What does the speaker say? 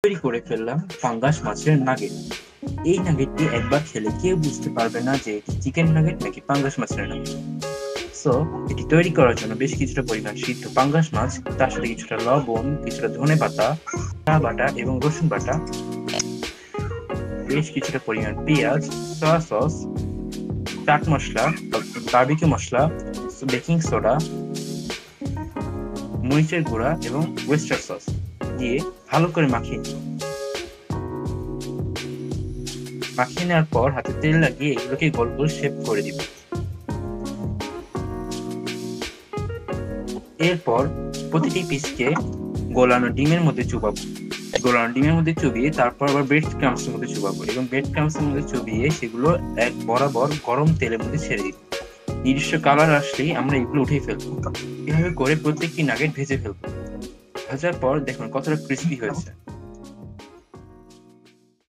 তৈরি করে ফেললাম পাঙ্গাস মাছের নাগেট। এই নাগেটটি একবার খেলে কেউ বুঝতে পারবে না যে এটি চিকেন নাগেট নাকি পাঙ্গাস মাছের নাগেট। সো এটি তৈরি করার জন্য বেশ কিছুটা পরিমাণ সিদ্ধ পাঙ্গাস মাছ, তার সাথে কিছুটা লবণ, কিছুটা ধনেপাতা, আদা বাটা এবং রসুন বাটা, বেশ কিছুটা পরিমাণ পেঁয়াজ, soya sauce, chaat masala, barbecue মশলা, বেকিং সোডা, মরিচের গুঁড়া এবং ওয়েস্টার সস দিয়ে ভালো করে মাখিয়ে নিব। মাখিয়ে নেওয়ার পর হাতে তেল লাগিয়ে এগুলোকে গোল গোল শেপ করে দিব। এরপর প্রতিটি পিসকে গোলানো ডিমের মধ্যে চুবাবো। গোলানো ডিমের মধ্যে চুবিয়ে তারপর আবার ব্রেড ক্রাম্বসের মধ্যে চুবাবো এবং ব্রেড ক্রাম্বসের মধ্যে চুবিয়ে সেগুলো এক বরাবর গরম তেলের মধ্যে ছেড়ে দিব। নির্দিষ্ট কালার আসলেই আমরা এগুলো উঠিয়ে ফেলবো। এভাবে করে প্রত্যেকটি নাগেট ভেজে ফেলবো। ভাজার পর দেখুন কতটা ক্রিস্পি হয়েছে।